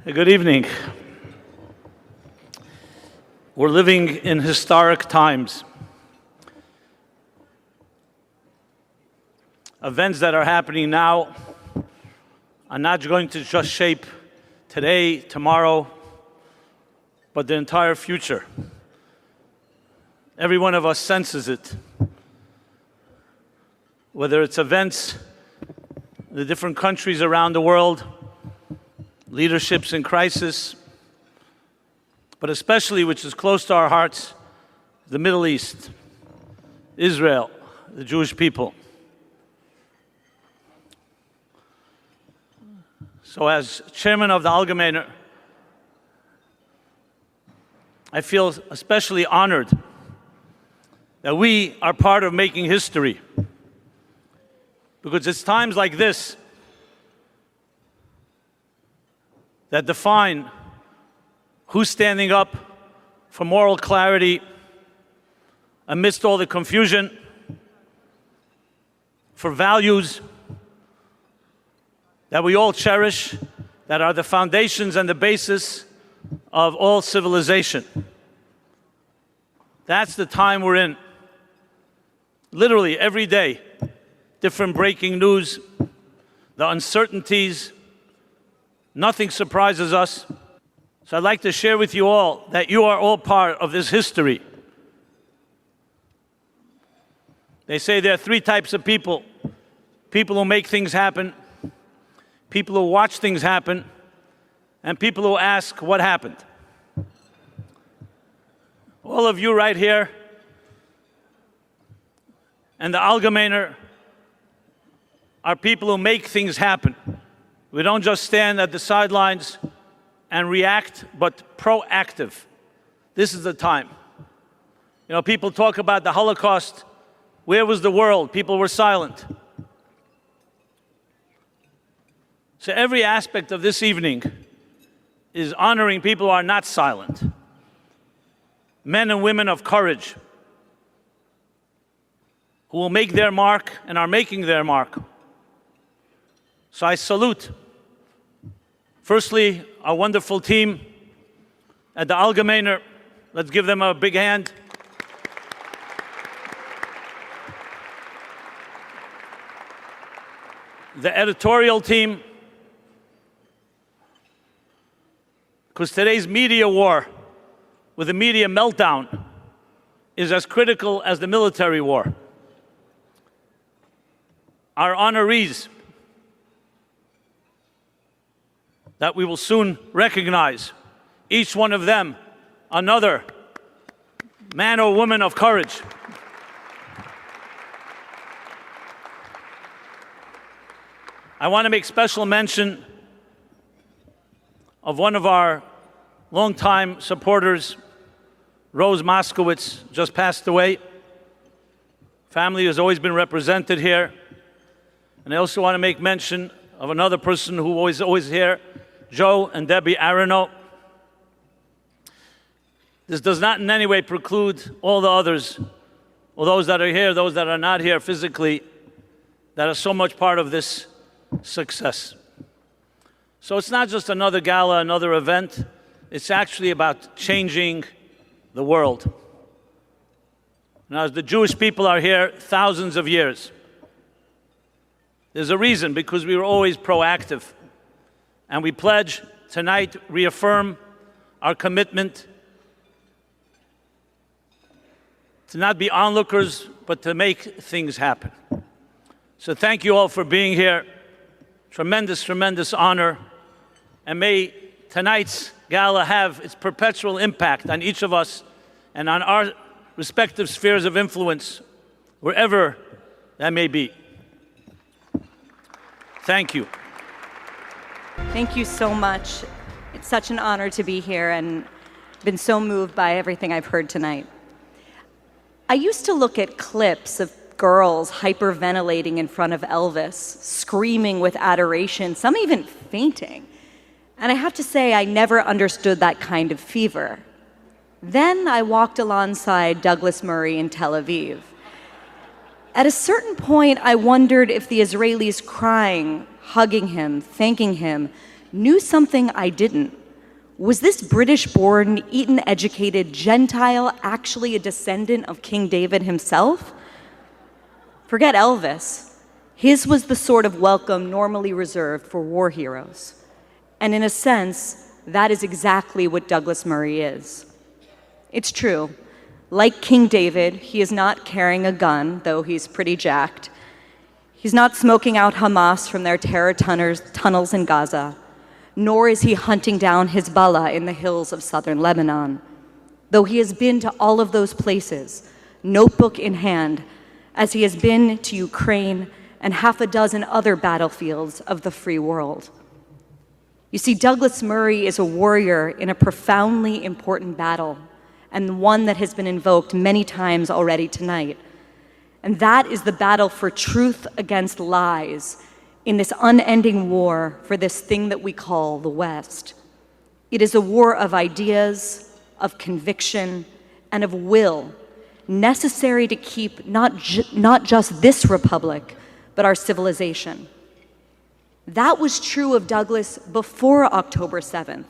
Good evening. We're living in historic times. Events that are happening now are not going to just shape today, tomorrow, but the entire future. Every one of us senses it. Whether it's events in the different countries around the world, leaderships in crisis, but especially, which is close to our hearts, the Middle East, Israel, the Jewish people. So as chairman of the Allgemeiner, I feel especially honored that we are part of making history, because it's times like this that define who's standing up for moral clarity amidst all the confusion, for values that we all cherish, that are the foundations and the basis of all civilization. That's the time we're in. Literally every day, different breaking news, the uncertainties. Nothing surprises us. So I'd like to share with you all that you are all part of this history. They say there are three types of people: people who make things happen, people who watch things happen, and people who ask what happened. All of you right here and the Allgemeiner are people who make things happen. We don't just stand at the sidelines and react, but proactive. This is the time. You know, people talk about the Holocaust. Where was the world? People were silent. So every aspect of this evening is honoring people who are not silent. Men and women of courage who will make their mark and are making their mark. So I salute, firstly, our wonderful team at the Allgemeiner. Let's give them a big hand. The editorial team, because today's media war with the media meltdown is as critical as the military war. Our honorees that we will soon recognize, each one of them another man or woman of courage. I want to make special mention of one of our longtime supporters, Rose Moskowitz, just passed away. Family has always been represented here. And I also want to make mention of another person who was always here, Joe and Debbie Aronow. This does not in any way preclude all the others, or those that are here, those that are not here physically, that are so much part of this success. So it's not just another gala, another event. It's actually about changing the world. Now, as the Jewish people are here thousands of years, there's a reason, because we were always proactive. And we pledge tonight, reaffirm our commitment to not be onlookers, but to make things happen. So thank you all for being here. Tremendous, tremendous honor. And may tonight's gala have its perpetual impact on each of us and on our respective spheres of influence, wherever that may be. Thank you. Thank you so much. It's such an honor to be here and been so moved by everything I've heard tonight. I used to look at clips of girls hyperventilating in front of Elvis, screaming with adoration, some even fainting. And I have to say, I never understood that kind of fever. Then I walked alongside Douglas Murray in Tel Aviv. At a certain point, I wondered if the Israelis crying, hugging him, thanking him, knew something I didn't. Was this British-born, Eton-educated Gentile actually a descendant of King David himself? Forget Elvis. His was the sort of welcome normally reserved for war heroes. And in a sense, that is exactly what Douglas Murray is. It's true. Like King David, he is not carrying a gun, though he's pretty jacked. He's not smoking out Hamas from their terror tunnels in Gaza, nor is he hunting down Hezbollah in the hills of southern Lebanon, though he has been to all of those places, notebook in hand, as he has been to Ukraine and half a dozen other battlefields of the free world. You see, Douglas Murray is a warrior in a profoundly important battle, and one that has been invoked many times already tonight. And that is the battle for truth against lies in this unending war for this thing that we call the West. It is a war of ideas, of conviction, and of will, necessary to keep not just this republic, but our civilization. That was true of Douglas before October 7th,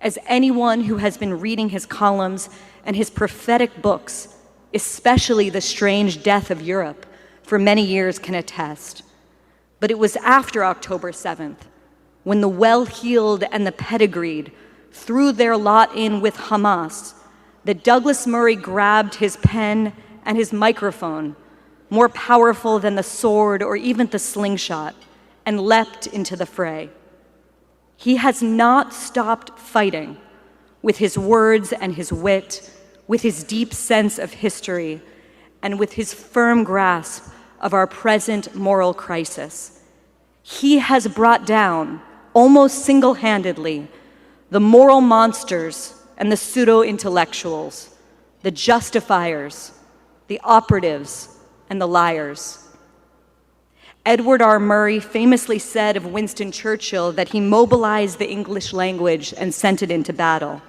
as anyone who has been reading his columns and his prophetic books, especially The Strange Death of Europe, for many years can attest. But it was after October 7th, when the well-heeled and the pedigreed threw their lot in with Hamas, that Douglas Murray grabbed his pen and his microphone, more powerful than the sword or even the slingshot, and leapt into the fray. He has not stopped fighting with his words and his wit, with his deep sense of history, and with his firm grasp of our present moral crisis. He has brought down, almost single-handedly, the moral monsters and the pseudo-intellectuals, the justifiers, the operatives, and the liars. Edward R. Murray famously said of Winston Churchill that he mobilized the English language and sent it into battle.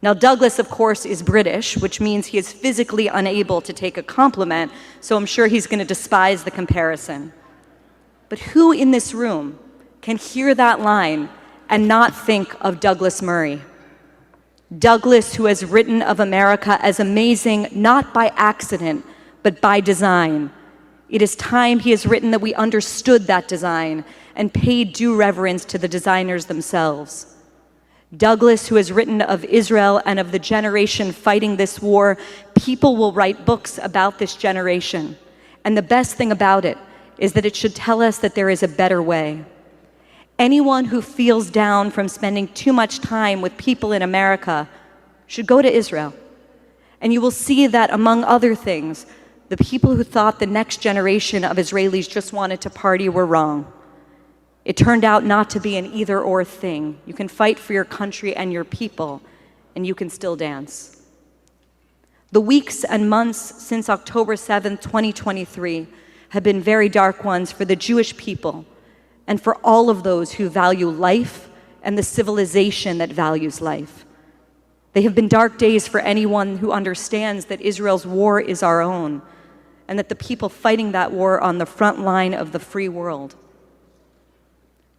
Now, Douglas, of course, is British, which means he is physically unable to take a compliment, so I'm sure he's going to despise the comparison. But who in this room can hear that line and not think of Douglas Murray? Douglas, who has written of America as amazing not by accident, but by design. It is time he has written that we understood that design and paid due reverence to the designers themselves. Douglas, who has written of Israel and of the generation fighting this war, people will write books about this generation. And the best thing about it is that it should tell us that there is a better way. Anyone who feels down from spending too much time with people in America should go to Israel. And you will see that, among other things, the people who thought the next generation of Israelis just wanted to party were wrong. It turned out not to be an either-or thing. You can fight for your country and your people, and you can still dance. The weeks and months since October 7th, 2023, have been very dark ones for the Jewish people and for all of those who value life and the civilization that values life. They have been dark days for anyone who understands that Israel's war is our own, and that the people fighting that war are on the front line of the free world.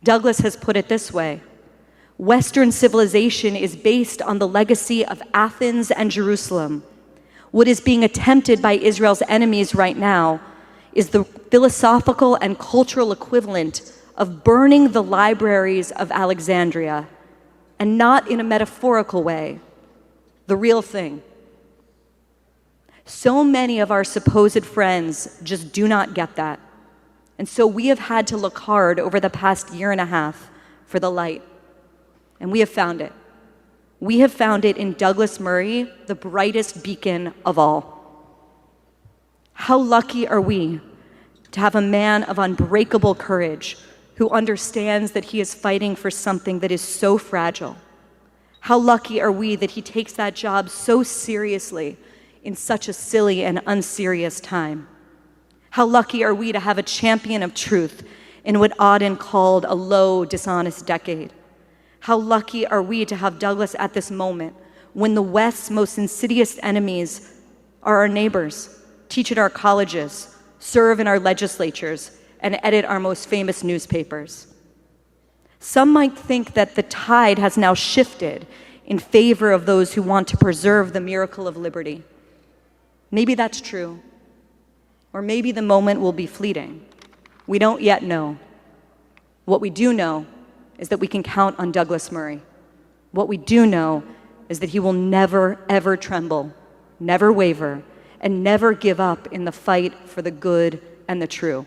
Douglas has put it this way: Western civilization is based on the legacy of Athens and Jerusalem. What is being attempted by Israel's enemies right now is the philosophical and cultural equivalent of burning the libraries of Alexandria, and not in a metaphorical way, the real thing. So many of our supposed friends just do not get that. And so we have had to look hard over the past year and a half for the light. And we have found it. We have found it in Douglas Murray, the brightest beacon of all. How lucky are we to have a man of unbreakable courage who understands that he is fighting for something that is so fragile. How lucky are we that he takes that job so seriously in such a silly and unserious time. How lucky are we to have a champion of truth in what Auden called a low, dishonest decade. How lucky are we to have Douglas at this moment when the West's most insidious enemies are our neighbors, teach at our colleges, serve in our legislatures, and edit our most famous newspapers. Some might think that the tide has now shifted in favor of those who want to preserve the miracle of liberty. Maybe that's true. Or maybe the moment will be fleeting. We don't yet know. What we do know is that we can count on Douglas Murray. What we do know is that he will never, ever tremble, never waver, and never give up in the fight for the good and the true.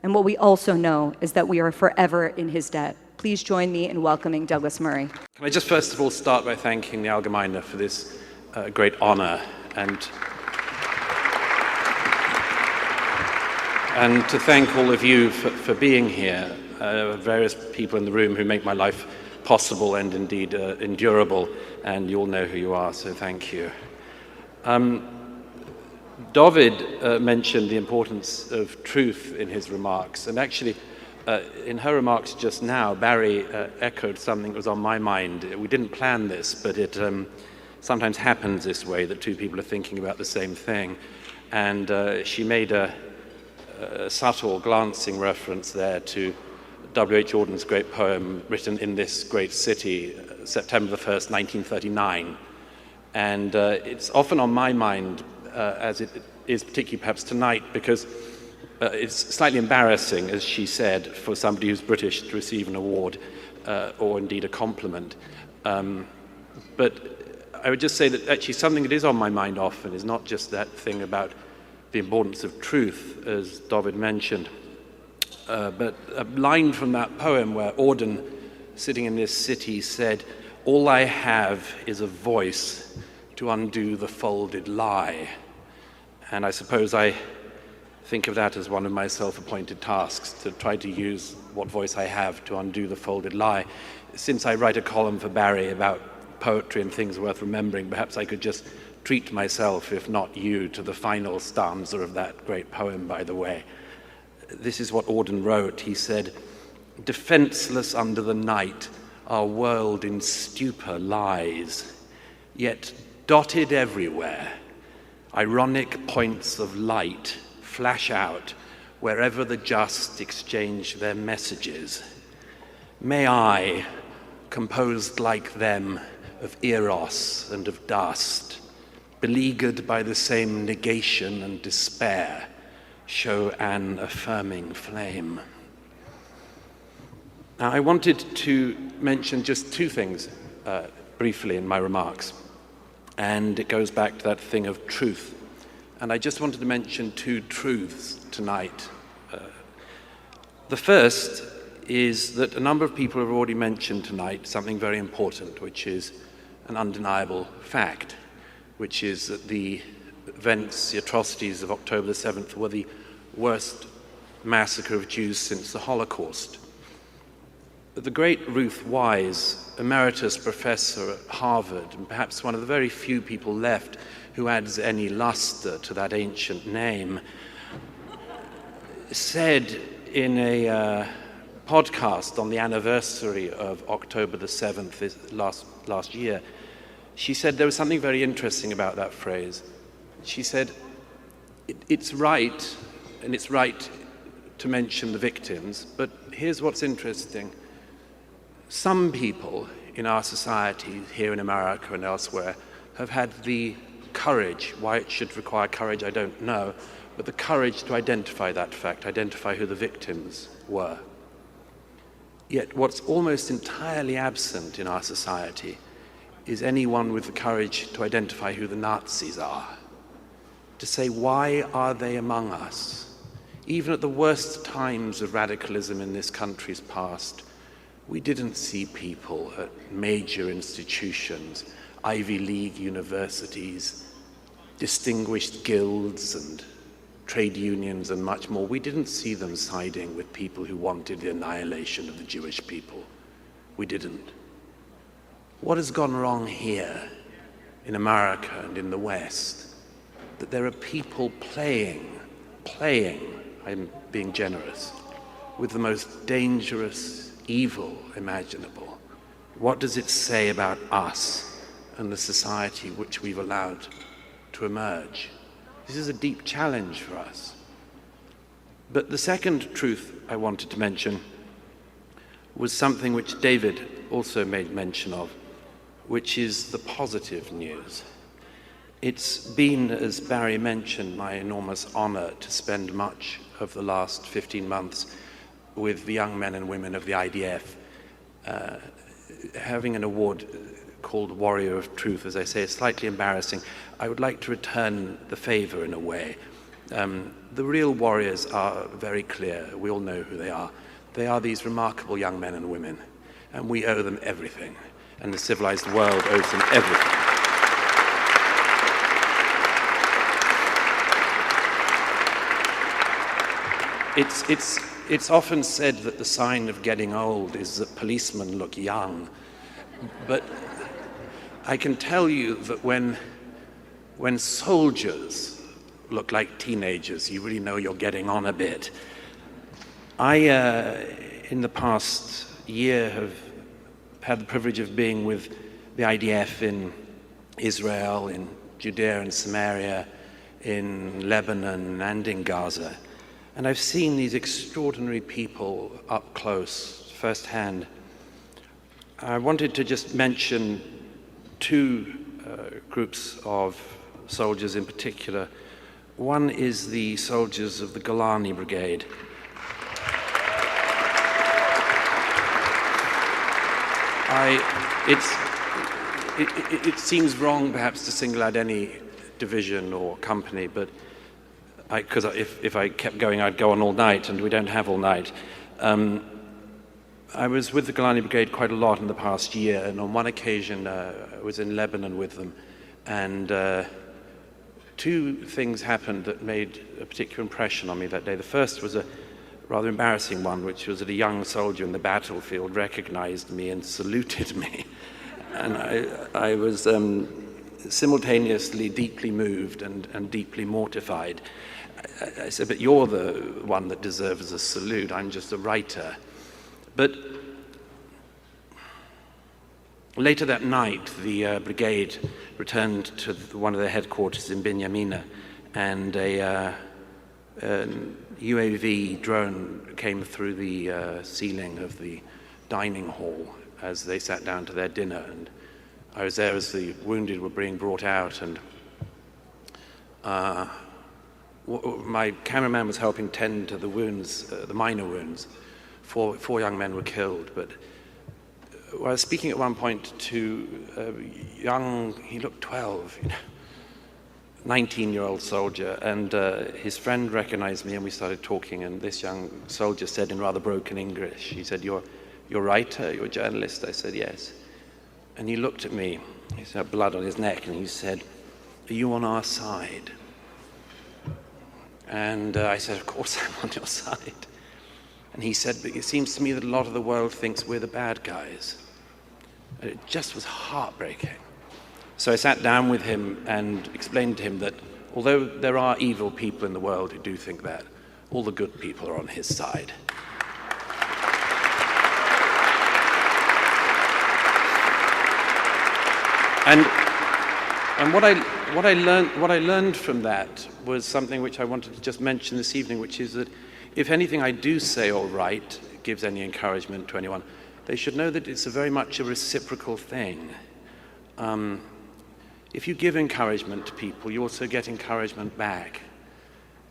And what we also know is that we are forever in his debt. Please join me in welcoming Douglas Murray. Can I just first of all start by thanking the Allgemeine for this great honor and to thank all of you for being here, various people in the room who make my life possible and indeed endurable, and you all know who you are, so thank you. David mentioned the importance of truth in his remarks, and actually in her remarks just now, Barry echoed something that was on my mind. We didn't plan this, but it sometimes happens this way, that two people are thinking about the same thing, and she made a subtle, glancing reference there to W.H. Auden's great poem written in this great city, September the 1st, 1939. And it's often on my mind, as it is particularly perhaps tonight, because it's slightly embarrassing, as she said, for somebody who's British to receive an award or indeed a compliment. But I would just say that actually something that is on my mind often is not just that thing about the importance of truth, as David mentioned, but a line from that poem where Auden, sitting in this city, said, "All I have is a voice to undo the folded lie." And I suppose I think of that as one of my self-appointed tasks, to try to use what voice I have to undo the folded lie. Since I write a column for Barry about poetry and things worth remembering, perhaps I could just treat myself, if not you, to the final stanza of that great poem, by the way. This is what Auden wrote. He said, "Defenseless under the night, our world in stupor lies, yet dotted everywhere, ironic points of light flash out wherever the just exchange their messages. May I, composed like them of eros and of dust, beleaguered by the same negation and despair, show an affirming flame." Now, I wanted to mention just two things briefly in my remarks, and it goes back to that thing of truth. And I just wanted to mention two truths tonight. The first is that a number of people have already mentioned tonight something very important, which is an undeniable fact, which is that the events, the atrocities of October the 7th were the worst massacre of Jews since the Holocaust. The great Ruth Wise, emeritus professor at Harvard, and perhaps one of the very few people left who adds any luster to that ancient name, said in a podcast on the anniversary of October the 7th last year, she said there was something very interesting about that phrase. She said, it's right, and it's right to mention the victims, but here's what's interesting. Some people in our society, here in America and elsewhere, have had the courage, why it should require courage I don't know, but the courage to identify that fact, identify who the victims were. Yet what's almost entirely absent in our society is anyone with the courage to identify who the Nazis are, to say, why are they among us? Even at the worst times of radicalism in this country's past, we didn't see people at major institutions, Ivy League universities, distinguished guilds and trade unions and much more. We didn't see them siding with people who wanted the annihilation of the Jewish people. We didn't. What has gone wrong here in America and in the West? That there are people playing, I'm being generous, with the most dangerous evil imaginable. What does it say about us and the society which we've allowed to emerge? This is a deep challenge for us. But the second truth I wanted to mention was something which David also made mention of, which is the positive news. It's been, as Barry mentioned, my enormous honor to spend much of the last 15 months with the young men and women of the IDF. Having an award called Warrior of Truth, as I say, is slightly embarrassing. I would like to return the favor in a way. The real warriors are very clear. We all know who they are. They are these remarkable young men and women, and we owe them everything, and the civilized world owes them everything. It's often said that the sign of getting old is that policemen look young, but I can tell you that when soldiers look like teenagers, you really know you're getting on a bit. I, in the past year, have had the privilege of being with the IDF in Israel, in Judea and Samaria, in Lebanon and in Gaza. And I've seen these extraordinary people up close, firsthand. I wanted to just mention two groups of soldiers in particular. One is the soldiers of the Golani Brigade. It seems wrong perhaps to single out any division or company, but because if I kept going, I'd go on all night, and we don't have all night. I was with the Golani Brigade quite a lot in the past year, and on one occasion I was in Lebanon with them, and two things happened that made a particular impression on me that day. The first was a rather embarrassing one, which was that a young soldier in the battlefield recognized me and saluted me. And I was simultaneously deeply moved and deeply mortified. I said, but you're the one that deserves a salute. I'm just a writer. But later that night, the brigade returned to one of their headquarters in Binyamina, and a UAV drone came through the ceiling of the dining hall as they sat down to their dinner. And I was there as the wounded were being brought out, and my cameraman was helping tend to the wounds, the minor wounds. Four young men were killed, but I was speaking at one point to a young, he looked 12, 19-year-old soldier, and his friend recognized me, and we started talking, and this young soldier said in rather broken English, he said, you're a writer, you're a journalist? I said, yes. And he looked at me, he had blood on his neck, and he said, are you on our side? And I said, of course I'm on your side. And he said, but it seems to me that a lot of the world thinks we're the bad guys. And it just was heartbreaking. So I sat down with him and explained to him that although there are evil people in the world who do think that, all the good people are on his side. And what I learned from that was something which I wanted to just mention this evening, which is that if anything I do say or write gives any encouragement to anyone, they should know that it's very much a reciprocal thing. If you give encouragement to people, you also get encouragement back.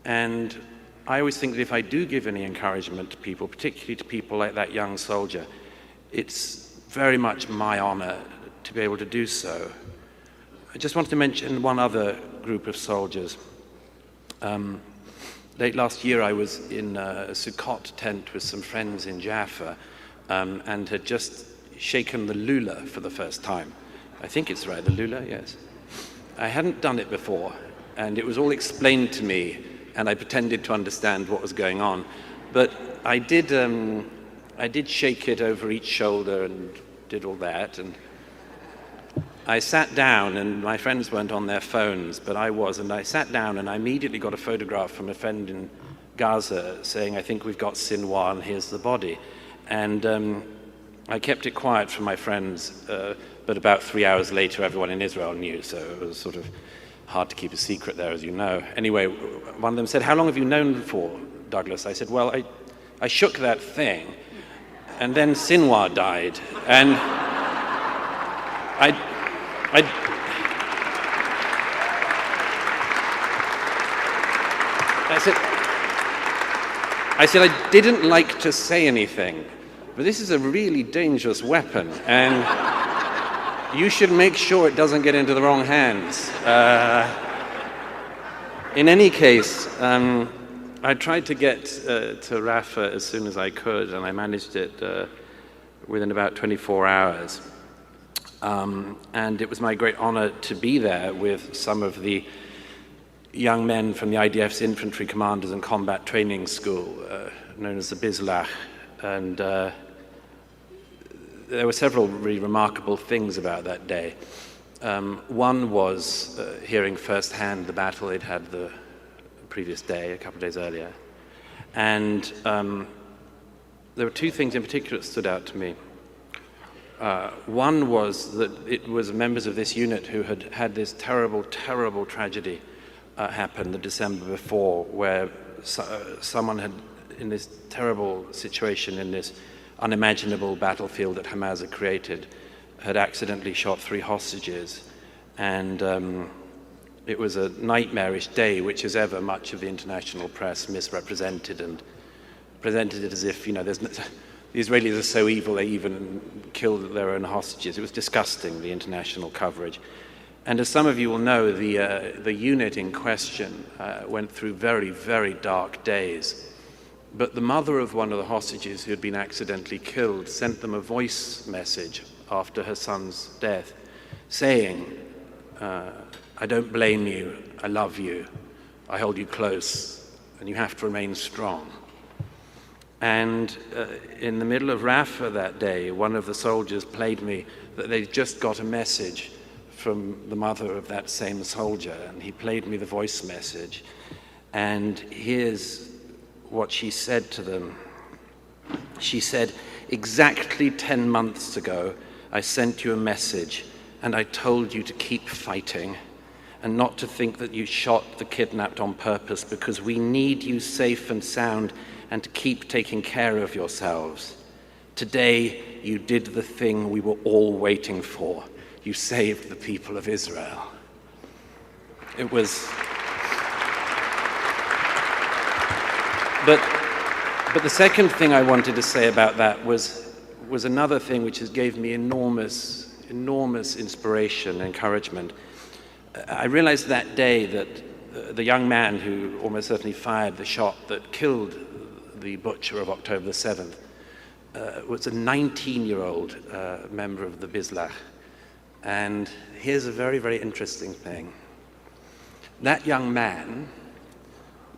And I always think that if I do give any encouragement to people, particularly to people like that young soldier, it's very much my honor to be able to do so. I just wanted to mention one other group of soldiers. Late last year, I was in a Sukkot tent with some friends in Jaffa and had just shaken the lula for the first time. I think it's right, the lula, yes. I hadn't done it before, and it was all explained to me, and I pretended to understand what was going on. But I did shake it over each shoulder and did all that, and I sat down, and my friends weren't on their phones, but I was, and I sat down, and I immediately got a photograph from a friend in Gaza saying, I think we've got Sinwar, and here's the body. And I kept it quiet from my friends, but about 3 hours later, everyone in Israel knew, so it was sort of hard to keep a secret there, as you know. Anyway, one of them said, how long have you known for, Douglas? I said, well, I shook that thing, And then Sinwar died. And I said I didn't like to say anything, but this is a really dangerous weapon, and you should make sure it doesn't get into the wrong hands. In any case, I tried to get to Rafah as soon as I could, and I managed it within about 24 hours. And it was my great honor to be there with some of the young men from the IDF's Infantry Commanders and Combat Training School, known as the Bizlach. And there were several really remarkable things about that day. One was hearing firsthand the battle they'd had the previous day, a couple of days earlier. And there were two things in particular that stood out to me. One was that it was members of this unit who had had this terrible, terrible tragedy happen the December before, where someone had, in this terrible situation, in this unimaginable battlefield that Hamas had created, had accidentally shot 3 hostages. And it was a nightmarish day, which, as ever, much of the international press misrepresented and presented it as if, the Israelis are so evil they even killed their own hostages. It was disgusting, the international coverage. And as some of you will know, the unit in question went through very, very dark days. But the mother of one of the hostages who had been accidentally killed sent them a voice message after her son's death, saying, I don't blame you, I love you, I hold you close, and you have to remain strong. And in the middle of Rafah that day, one of the soldiers played me that they'd just got a message from the mother of that same soldier, and he played me the voice message. And here's what she said to them. She said, exactly 10 months ago, I sent you a message, and I told you to keep fighting, and not to think that you shot the kidnapped on purpose, because we need you safe and sound, and to keep taking care of yourselves. Today, you did the thing we were all waiting for. You saved the people of Israel. It was... But the second thing I wanted to say about that was another thing which has gave me enormous inspiration and encouragement. I realized that day that the young man who almost certainly fired the shot that killed the butcher of October the 7th was a 19-year-old member of the Bizlach. And here's a very, very interesting thing. That young man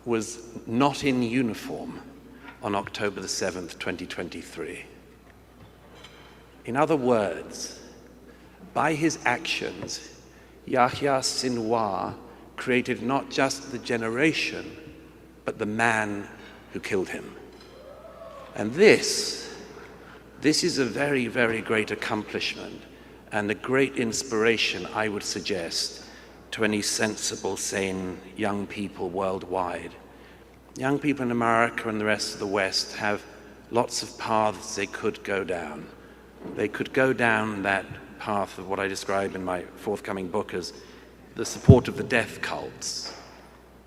was not in uniform on October the 7th, 2023. In other words, by his actions, Yahya Sinwar created not just the generation, but the man who killed him. And this is a very, very great accomplishment and a great inspiration, I would suggest, to any sensible, sane young people worldwide. Young people in America and the rest of the West have lots of paths they could go down. They could go down that path of what I describe in my forthcoming book as the support of the death cults.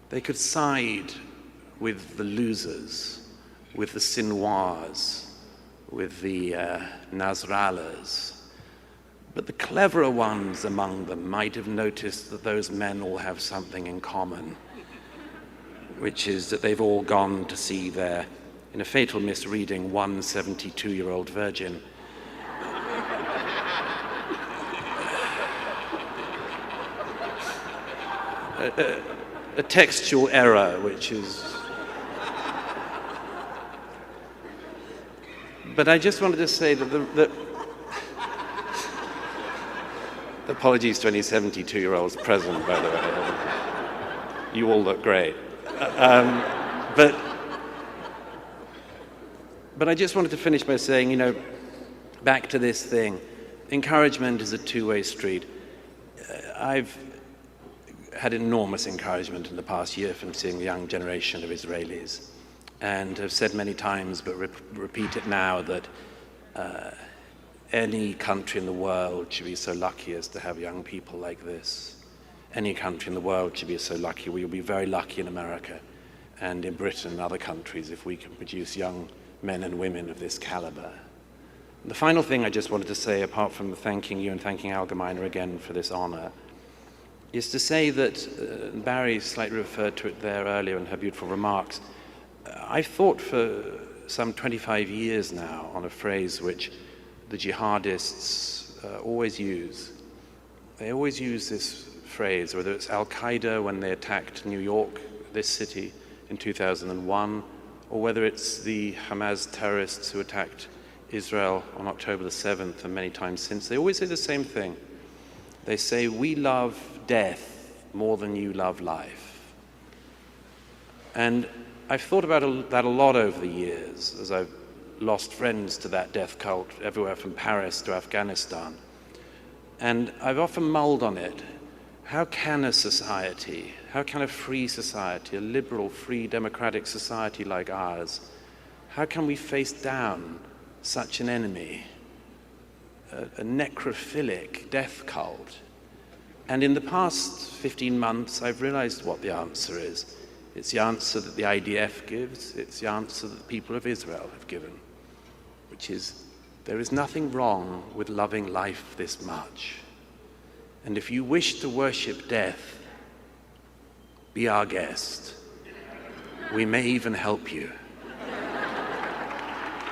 They could side with the losers, with the Sinwars, with the Nasrallahs. But the cleverer ones among them might have noticed that those men all have something in common, which is that they've all gone to see their, in a fatal misreading, one 72-year-old virgin. A textual error, which is... But I just wanted to say that apologies to any 72-year-olds present, by the way. You all look great. But I just wanted to finish by saying, back to this thing, encouragement is a two-way street. I've had enormous encouragement in the past year from seeing the young generation of Israelis, and have said many times, but repeat it now, that Any country in the world should be so lucky as to have young people like this. Any country in the world should be so lucky. We'll be very lucky in America and in Britain and other countries if we can produce young men and women of this caliber. The final thing I just wanted to say, apart from thanking you and thanking Allgemeiner again for this honor, is to say that Barry slightly referred to it there earlier in her beautiful remarks. I've thought for some 25 years now on a phrase which the jihadists always use. They always use this phrase, whether it's Al-Qaeda when they attacked New York, this city, in 2001, or whether it's the Hamas terrorists who attacked Israel on October the 7th and many times since. They always say the same thing. They say, we love death more than you love life. And I've thought about that a lot over the years as I've lost friends to that death cult everywhere from Paris to Afghanistan. And I've often mulled on it. How can a society, how can a free society, a liberal, free, democratic society like ours, how can we face down such an enemy, a necrophilic death cult? And in the past 15 months, I've realized what the answer is. It's the answer that the IDF gives, it's the answer that the people of Israel have given, which is, there is nothing wrong with loving life this much. And if you wish to worship death, be our guest. We may even help you.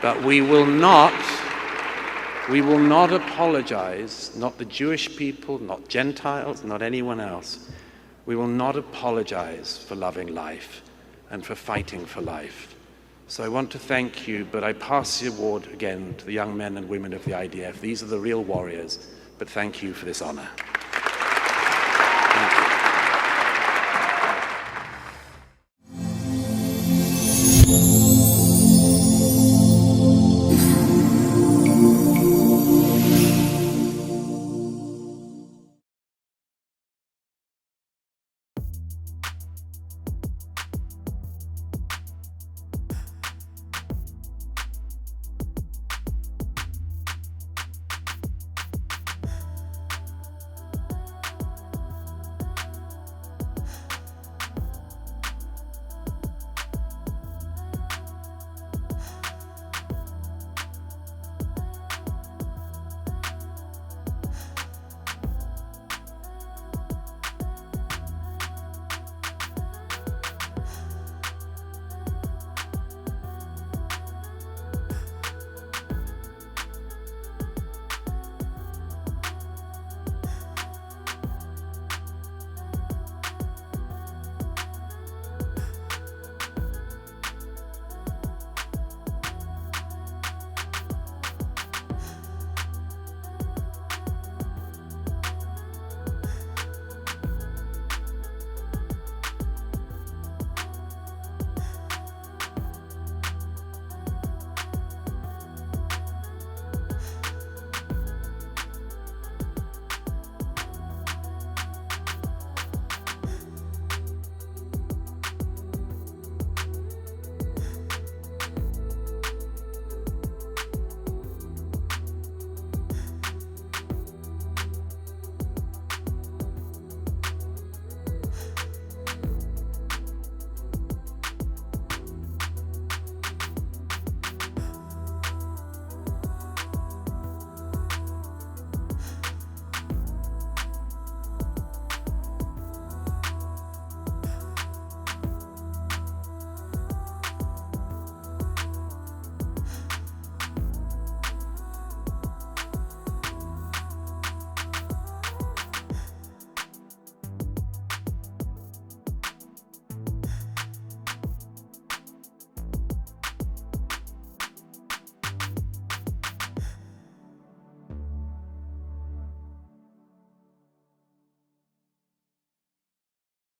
But we will not apologize, not the Jewish people, not Gentiles, not anyone else. We will not apologize for loving life and for fighting for life. So I want to thank you, but I pass the award again to the young men and women of the IDF. These are the real warriors, but thank you for this honor.